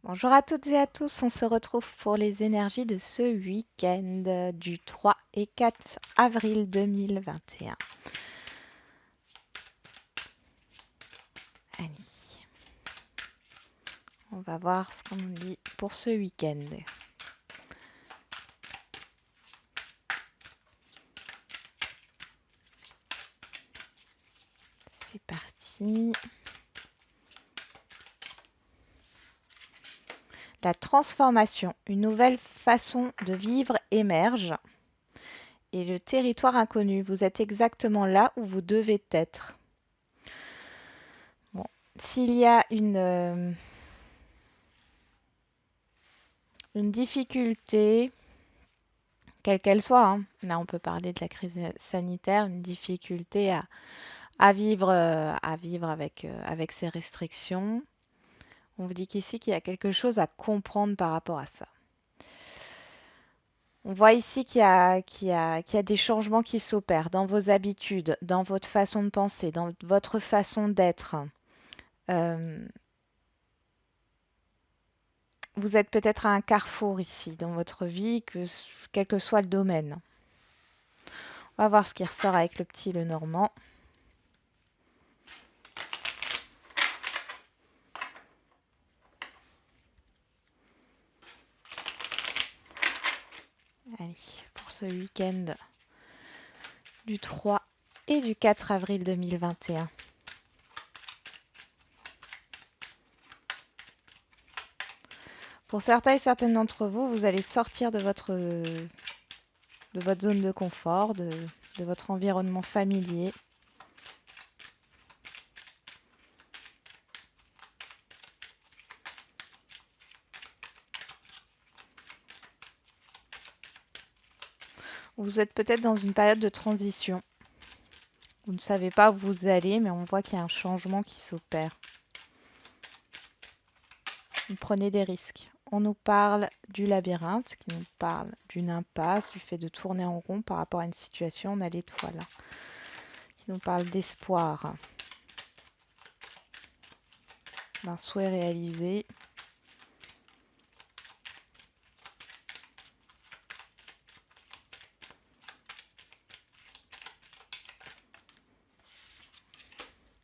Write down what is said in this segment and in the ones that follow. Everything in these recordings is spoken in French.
Bonjour à toutes et à tous, on se retrouve pour les énergies de ce week-end du 3 et 4 avril 2021. Allez, on va voir ce qu'on nous dit pour ce week-end. C'est parti. La transformation, une nouvelle façon de vivre émerge. Et le territoire inconnu, vous êtes exactement là où vous devez être. Bon, s'il y a une difficulté, quelle qu'elle soit, hein. Là on peut parler de la crise sanitaire, une difficulté à vivre avec ces restrictions. On vous dit qu'ici qu'il y a quelque chose à comprendre par rapport à ça. On voit ici qu'il y a des changements qui s'opèrent dans vos habitudes, dans votre façon de penser, dans votre façon d'être. Euh, Vous êtes peut-être à un carrefour ici dans votre vie, quel que soit le domaine. On va voir ce qui ressort avec le petit le normand. Allez, pour ce week-end du 3 et du 4 avril 2021. Pour certains et certaines d'entre vous, vous allez sortir de votre zone de confort, de votre environnement familier. Vous êtes peut-être dans une période de transition. Vous ne savez pas où vous allez, mais on voit qu'il y a un changement qui s'opère. Vous prenez des risques. On nous parle du labyrinthe, qui nous parle d'une impasse, du fait de tourner en rond par rapport à une situation. On a l'étoile, qui nous parle d'espoir, d'un souhait réalisé.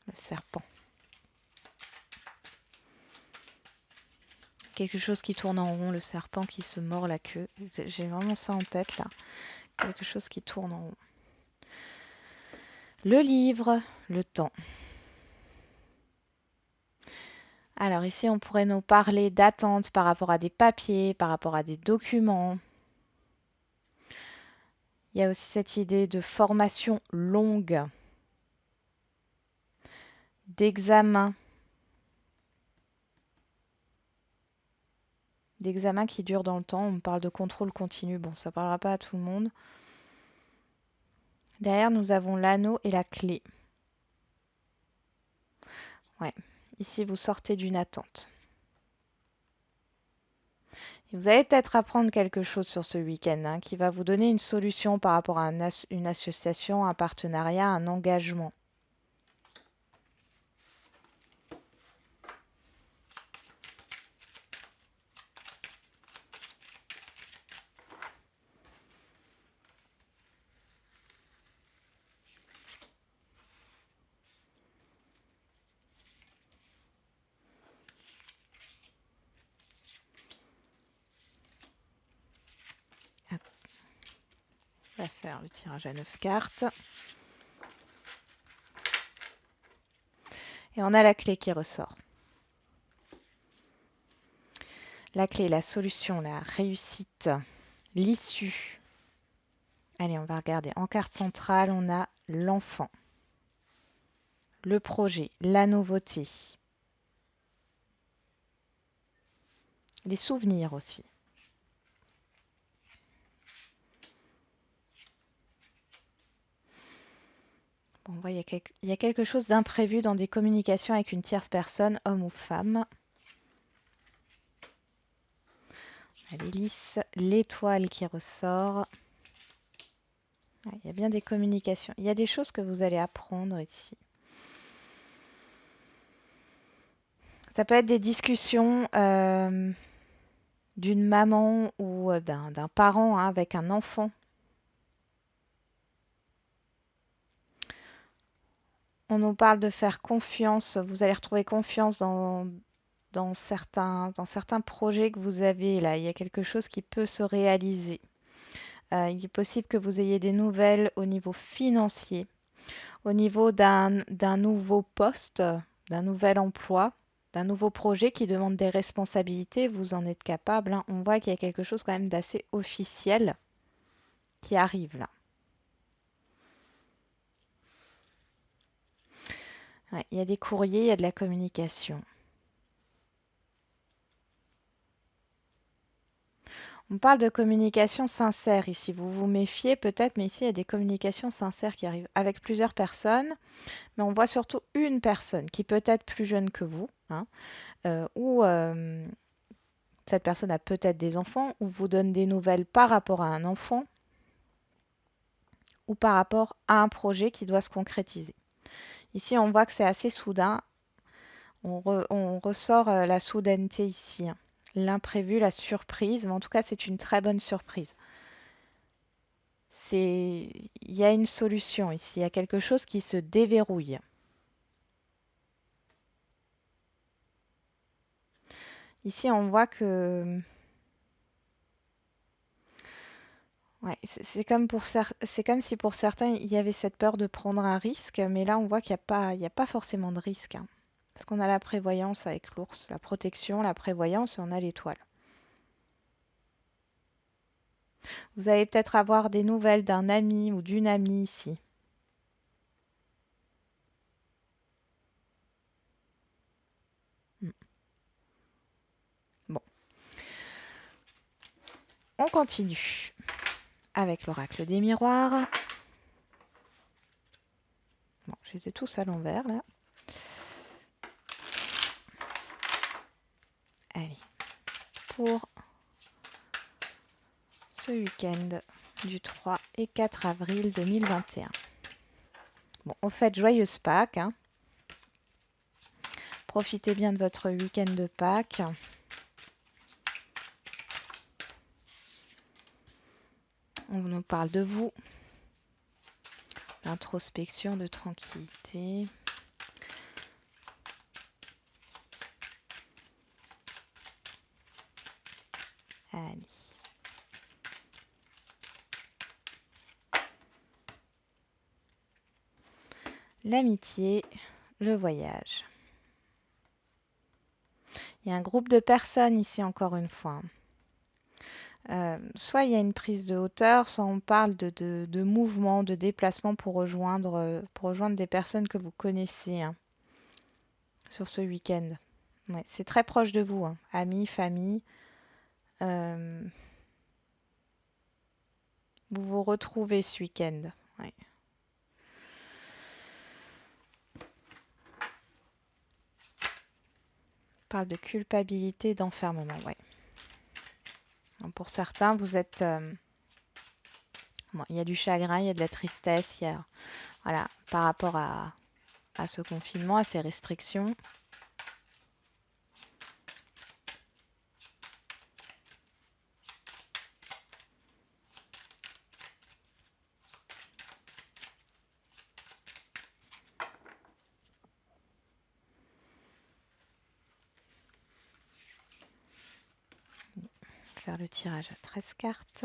Le serpent. Quelque chose qui tourne en rond, le serpent qui se mord la queue. J'ai vraiment ça en tête là. Quelque chose qui tourne en rond. Le livre, le temps. Alors ici, on pourrait nous parler d'attente par rapport à des papiers, par rapport à des documents. Il y a aussi cette idée de formation longue, d'examen. D'examen qui dure dans le temps. On parle de contrôle continu. Bon, ça ne parlera pas à tout le monde. Derrière, nous avons l'anneau et la clé. Ouais. Ici, vous sortez d'une attente. Et vous allez peut-être apprendre quelque chose sur ce week-end qui va vous donner une solution par rapport à une association, un partenariat, un engagement. Hop. On va faire le tirage à 9 cartes. Et on a la clé qui ressort. La clé, la solution, la réussite, l'issue. Allez, on va regarder. En carte centrale, on a l'enfant, le projet, la nouveauté, les souvenirs aussi. Bon, on voit il y a quelque chose d'imprévu dans des communications avec une tierce personne, homme ou femme. L'hélice, l'étoile qui ressort. Il y a bien des communications. Il y a des choses que vous allez apprendre ici. Ça peut être des discussions d'une maman ou d'un parent hein, avec un enfant. On nous parle de faire confiance. Vous allez retrouver confiance dans certains projets que vous avez là. Il y a quelque chose qui peut se réaliser. Il est possible que vous ayez des nouvelles au niveau financier, au niveau d'un nouveau poste, d'un nouvel emploi, d'un nouveau projet qui demande des responsabilités. Vous en êtes capable, hein. On voit qu'il y a quelque chose quand même d'assez officiel qui arrive là. Ouais, il y a des courriers, il y a de la communication. On parle de communication sincère ici. Vous vous méfiez peut-être, mais ici, il y a des communications sincères qui arrivent avec plusieurs personnes. Mais on voit surtout une personne qui peut être plus jeune que vous, hein, ou cette personne a peut-être des enfants, ou vous donne des nouvelles par rapport à un enfant, ou par rapport à un projet qui doit se concrétiser. Ici, on voit que c'est assez soudain. On ressort la soudaineté ici, hein. L'imprévu, la surprise, mais en tout cas, c'est une très bonne surprise. Il y a une solution ici, il y a quelque chose qui se déverrouille. Ici, on voit que ouais, c'est comme si pour certains, il y avait cette peur de prendre un risque, mais là, on voit qu'il y a pas forcément de risque, hein. Parce qu'on a la prévoyance avec l'ours, la protection, la prévoyance, et on a l'étoile. Vous allez peut-être avoir des nouvelles d'un ami ou d'une amie ici. Hmm. Bon, on continue avec l'oracle des miroirs. Bon, je les ai tous à l'envers là. Allez, pour ce week-end du 3 et 4 avril 2021. Bon, au fait, joyeuse Pâques, hein. Profitez bien de votre week-end de Pâques. On nous parle de vous, d'introspection, de tranquillité. Allez. L'amitié, le voyage. Il y a un groupe de personnes ici encore une fois. Soit il y a une prise de hauteur, soit on parle de mouvement, de déplacement pour rejoindre des personnes que vous connaissez hein, sur ce week-end. Ouais, c'est très proche de vous, hein. Amis, famille. Euh, vous vous retrouvez ce week-end. Ouais. On parle de culpabilité, d'enfermement. Ouais. Donc, pour certains, vous êtes... bon, il y a du chagrin, il y a de la tristesse, il y a, voilà, par rapport à ce confinement, à ces restrictions. Faire le tirage à 13 cartes.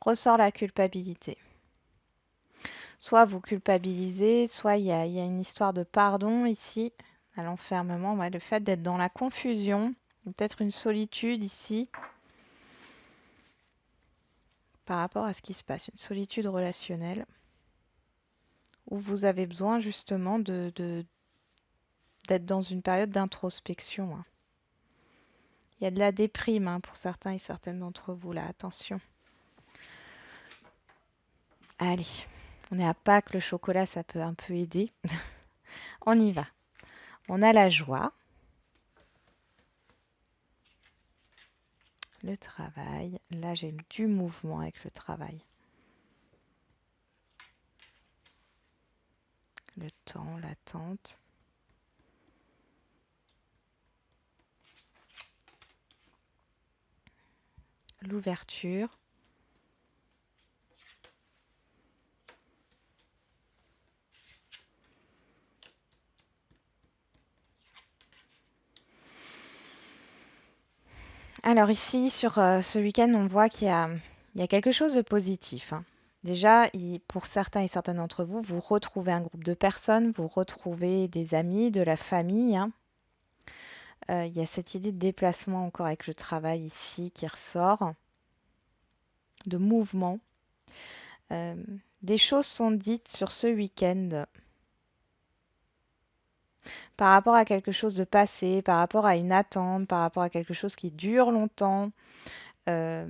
Ressort la culpabilité. Soit vous culpabilisez, soit il y a une histoire de pardon ici, à l'enfermement. Ouais, le fait d'être dans la confusion, peut-être une solitude ici, par rapport à ce qui se passe, une solitude relationnelle, où vous avez besoin justement d'être dans une période d'introspection, hein. Il y a de la déprime hein, pour certains et certaines d'entre vous là, attention. Allez, On est à Pâques, le chocolat, ça peut un peu aider. On y va. On a la joie, le travail. Là, j'ai du mouvement avec le travail. Le temps, l'attente. L'ouverture. Alors ici, sur ce week-end, on voit qu'il y a quelque chose de positif, hein. Déjà, pour certains et certaines d'entre vous, vous retrouvez un groupe de personnes, vous retrouvez des amis, de la famille, hein. Il y a cette idée de déplacement encore avec le travail ici qui ressort, de mouvement. Euh, des choses sont dites sur ce week-end par rapport à quelque chose de passé, par rapport à une attente, par rapport à quelque chose qui dure longtemps. Euh,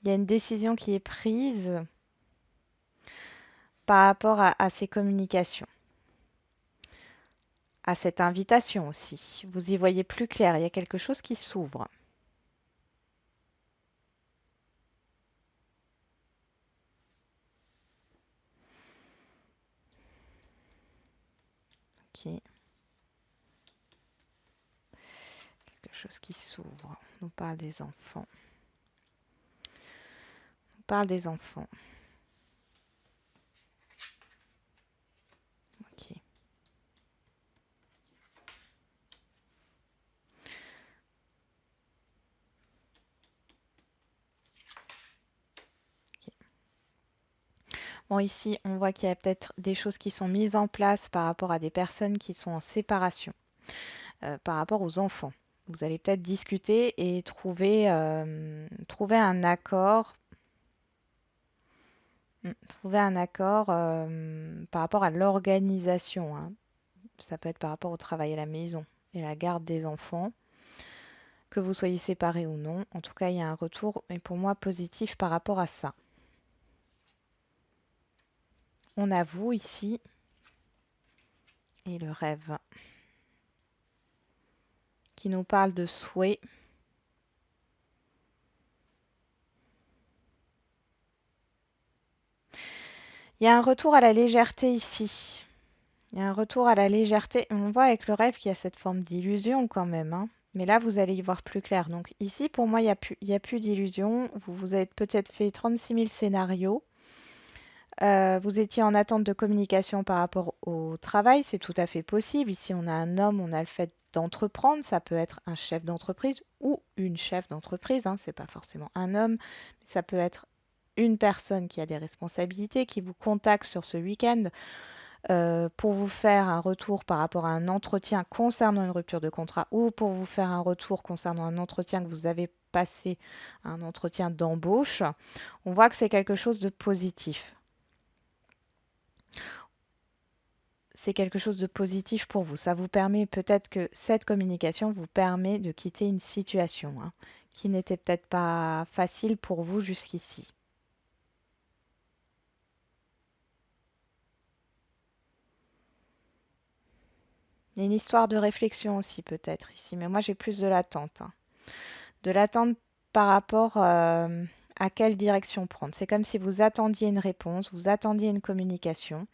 il y a une décision qui est prise par rapport à ces communications, à cette invitation aussi. Vous y voyez plus clair, il y a quelque chose qui s'ouvre. Ok. Quelque chose qui s'ouvre. On nous parle des enfants. On parle des enfants. Ok. Ok. Bon, ici, on voit qu'il y a peut-être des choses qui sont mises en place par rapport à des personnes qui sont en séparation, par rapport aux enfants. Vous allez peut-être discuter et trouver un accord. Trouver un accord par rapport à l'organisation, hein. Ça peut être par rapport au travail à la maison et la garde des enfants, que vous soyez séparés ou non. En tout cas, il y a un retour, mais pour moi, positif par rapport à ça. On a vous ici et le rêve qui nous parle de souhait. Il y a un retour à la légèreté ici. Il y a un retour à la légèreté. On voit avec le rêve qu'il y a cette forme d'illusion quand même, hein. Mais là, vous allez y voir plus clair. Donc ici, pour moi, il y a plus d'illusion. Vous vous êtes peut-être fait 36 000 scénarios. Vous étiez en attente de communication par rapport au travail, c'est tout à fait possible. Ici, on a un homme, on a le fait d'entreprendre. Ça peut être un chef d'entreprise ou une chef d'entreprise, hein. C'est pas forcément un homme, mais ça peut être une personne qui a des responsabilités, qui vous contacte sur ce week-end pour vous faire un retour par rapport à un entretien concernant une rupture de contrat ou pour vous faire un retour concernant un entretien que vous avez passé, un entretien d'embauche. On voit que c'est quelque chose de positif. C'est quelque chose de positif pour vous. Ça vous permet peut-être que cette communication vous permet de quitter une situation, hein, qui n'était peut-être pas facile pour vous jusqu'ici. Il y a une histoire de réflexion aussi peut-être ici, mais moi j'ai plus de l'attente, hein. De l'attente par rapport à quelle direction prendre. C'est comme si vous attendiez une réponse, vous attendiez une communication,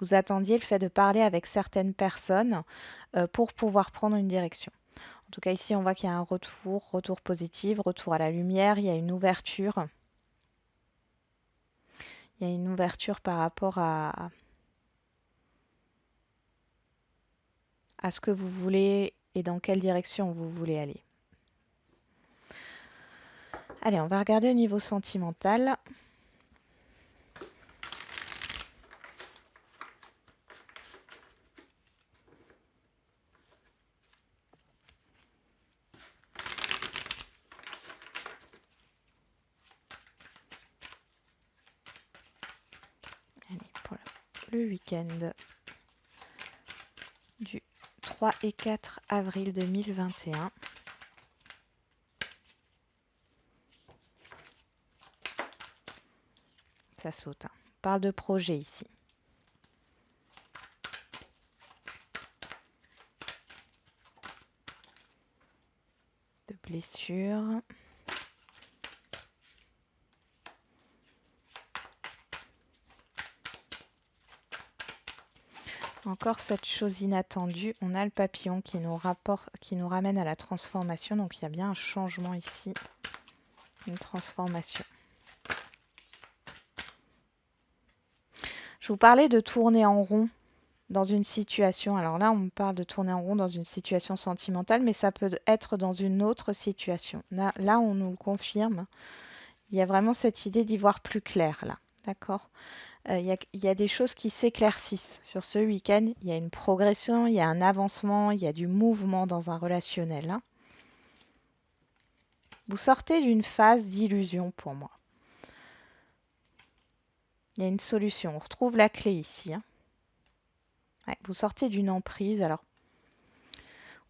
vous attendiez le fait de parler avec certaines personnes pour pouvoir prendre une direction. En tout cas, ici, on voit qu'il y a un retour positif, retour à la lumière, il y a une ouverture. Il y a une ouverture par rapport à ce que vous voulez et dans quelle direction vous voulez aller. Allez, on va regarder au niveau sentimental. Allez, pour le week-end du 3 et 4 avril 2021. Ça saute, hein. parle de projet ici. De blessures. Encore cette chose inattendue, on a le papillon qui nous ramène à la transformation, donc il y a bien un changement ici, une transformation. Je vous parlais de tourner en rond dans une situation. Alors là, on me parle de tourner en rond dans une situation sentimentale, mais ça peut être dans une autre situation. Là, on nous le confirme. Il y a vraiment cette idée d'y voir plus clair, là. D'accord ? Il y a des choses qui s'éclaircissent. Sur ce week-end, il y a une progression, il y a un avancement, il y a du mouvement dans un relationnel. Hein. Vous sortez d'une phase d'illusion pour moi. Il y a une solution. On retrouve la clé ici. Hein. Ouais, vous sortez d'une emprise, alors,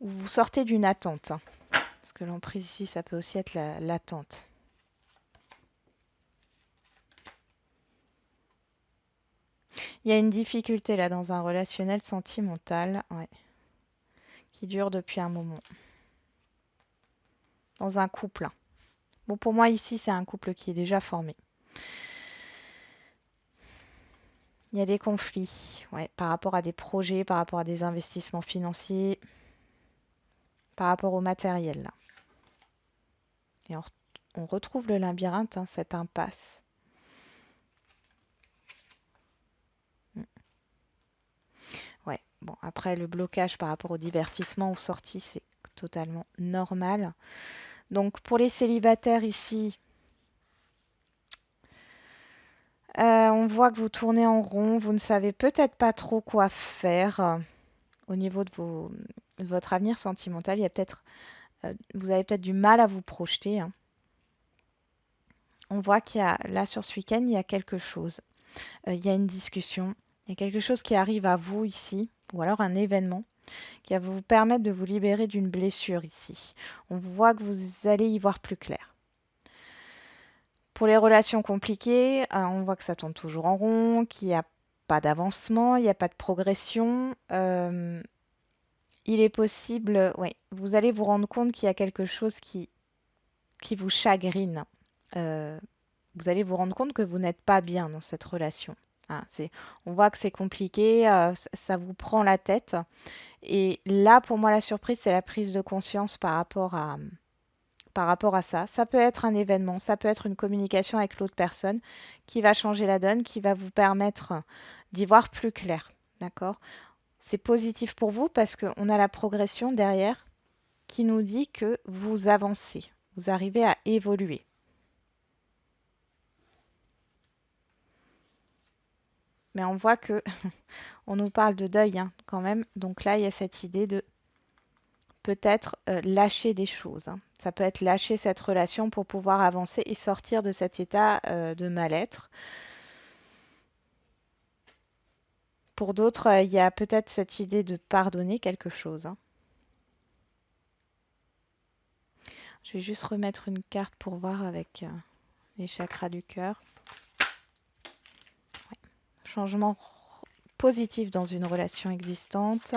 ou vous sortez d'une attente. Hein. Parce que l'emprise ici, ça peut aussi être l'attente. Il y a une difficulté là dans un relationnel sentimental, ouais, qui dure depuis un moment. Dans un couple. Hein. Bon, pour moi ici, c'est un couple qui est déjà formé. Il y a des conflits, ouais, par rapport à des projets, par rapport à des investissements financiers, par rapport au matériel. Là. Et on retrouve le labyrinthe, hein, cette impasse. Ouais, bon, après le blocage par rapport au divertissement ou sortie, c'est totalement normal. Donc pour les célibataires ici, on voit que vous tournez en rond, vous ne savez peut-être pas trop quoi faire au niveau de votre avenir sentimental. Il y a peut-être, vous avez peut-être du mal à vous projeter. Hein. On voit qu'il y a, là sur ce week-end, il y a quelque chose. Il y a une discussion, il y a quelque chose qui arrive à vous ici, ou alors un événement qui va vous permettre de vous libérer d'une blessure ici. On voit que vous allez y voir plus clair. Pour les relations compliquées, on voit que ça tourne toujours en rond, qu'il n'y a pas d'avancement, il n'y a pas de progression. Il est possible, ouais, vous allez vous rendre compte qu'il y a quelque chose qui vous chagrine. Vous allez vous rendre compte que vous n'êtes pas bien dans cette relation. Hein, on voit que c'est compliqué, ça vous prend la tête. Et là, pour moi, la surprise, c'est la prise de conscience par rapport à ça. Ça peut être un événement, ça peut être une communication avec l'autre personne qui va changer la donne, qui va vous permettre d'y voir plus clair. D'accord ? C'est positif pour vous parce qu'on a la progression derrière qui nous dit que vous avancez, vous arrivez à évoluer. Mais on voit que on nous parle de deuil hein, quand même. Donc là, il y a cette idée de peut-être lâcher des choses. Hein. Ça peut être lâcher cette relation pour pouvoir avancer et sortir de cet état de mal-être. Pour d'autres, il y a peut-être cette idée de pardonner quelque chose. Hein. Je vais juste remettre une carte pour voir avec les chakras du cœur. Ouais. Changement positif dans une relation existante.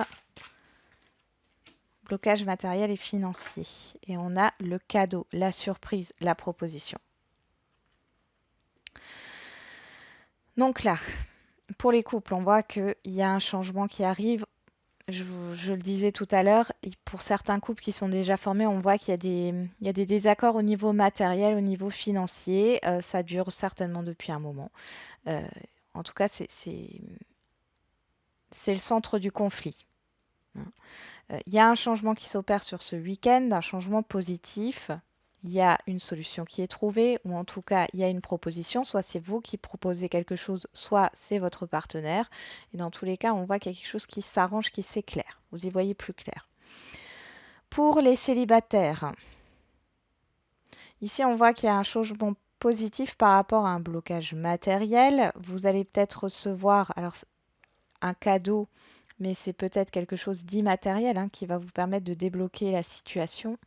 Blocage matériel et financier. Et on a le cadeau, la surprise, la proposition. Donc là, pour les couples, on voit qu'il y a un changement qui arrive. Je le disais tout à l'heure, pour certains couples qui sont déjà formés, on voit qu'il y a des désaccords au niveau matériel, au niveau financier. Ça dure certainement depuis un moment. En tout cas, c'est le centre du conflit. Il y a un changement qui s'opère sur ce week-end, un changement positif. Il y a une solution qui est trouvée, ou en tout cas, il y a une proposition. Soit c'est vous qui proposez quelque chose, soit c'est votre partenaire. Et dans tous les cas, on voit qu'il y a quelque chose qui s'arrange, qui s'éclaire. Vous y voyez plus clair. Pour les célibataires, ici, on voit qu'il y a un changement positif par rapport à un blocage matériel. Vous allez peut-être recevoir alors, un cadeau, mais c'est peut-être quelque chose d'immatériel hein, qui va vous permettre de débloquer la situation.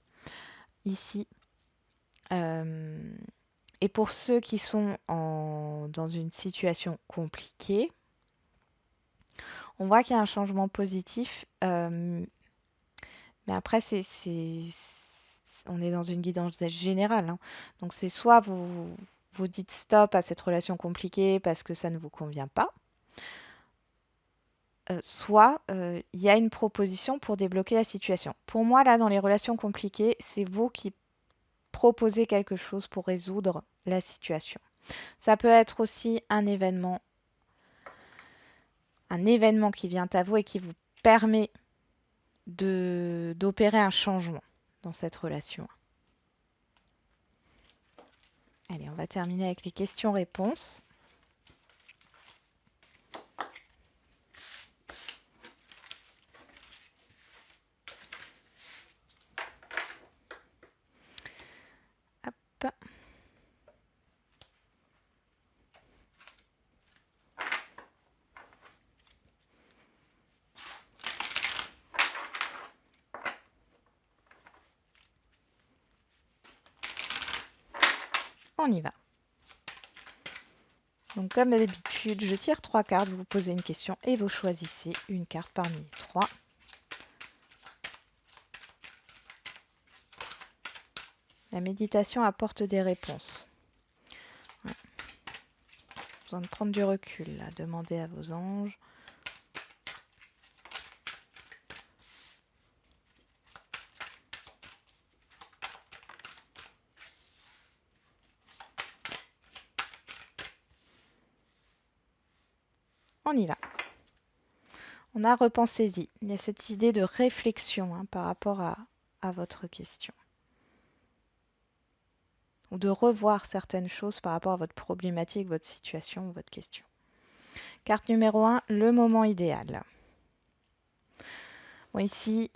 Ici, Et pour ceux qui sont dans une situation compliquée, on voit qu'il y a un changement positif, mais après, on est dans une guidance générale, hein. Donc c'est soit vous dites stop à cette relation compliquée parce que ça ne vous convient pas, soit il y a une proposition pour débloquer la situation. Pour moi, là, dans les relations compliquées, c'est vous qui proposez quelque chose pour résoudre la situation. Ça peut être aussi un événement qui vient à vous et qui vous permet d'opérer un changement dans cette relation. Allez, on va terminer avec les questions-réponses. Hop. On y va. Donc comme d'habitude, je tire 3 cartes, vous posez une question et vous choisissez une carte parmi les 3. La méditation apporte des réponses. Ouais. Besoin de prendre du recul, là. Demandez à vos anges. On y va. On a repensez-y. Il y a cette idée de réflexion, hein, par rapport à votre question. Ou de revoir certaines choses par rapport à votre problématique, votre situation ou votre question. Carte numéro 1, le moment idéal. Bon, ici,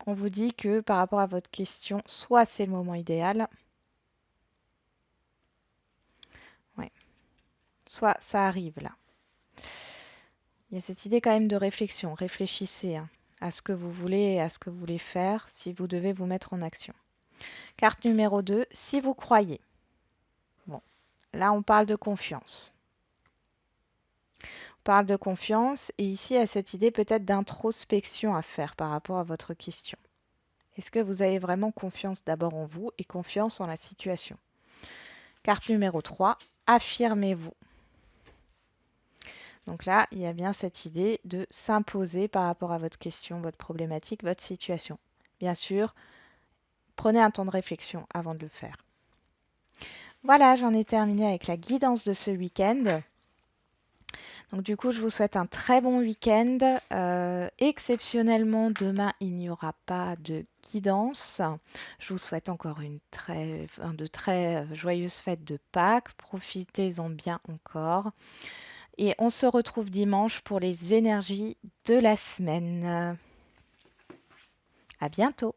on vous dit que par rapport à votre question, soit c'est le moment idéal, ouais, soit ça arrive là. Il y a cette idée quand même de réflexion. Réfléchissez, hein, à ce que vous voulez et à ce que vous voulez faire si vous devez vous mettre en action. Carte numéro 2, si vous croyez. Bon, là on parle de confiance. On parle de confiance et ici il y a cette idée peut-être d'introspection à faire par rapport à votre question. Est-ce que vous avez vraiment confiance d'abord en vous et confiance en la situation? Carte numéro 3, affirmez-vous. Donc là, il y a bien cette idée de s'imposer par rapport à votre question, votre problématique, votre situation. Bien sûr, prenez un temps de réflexion avant de le faire. Voilà, j'en ai terminé avec la guidance de ce week-end. Donc du coup, je vous souhaite un très bon week-end. Exceptionnellement, demain, il n'y aura pas de guidance. Je vous souhaite encore de très joyeuses fêtes de Pâques. Profitez-en bien encore. Et on se retrouve dimanche pour les énergies de la semaine. À bientôt.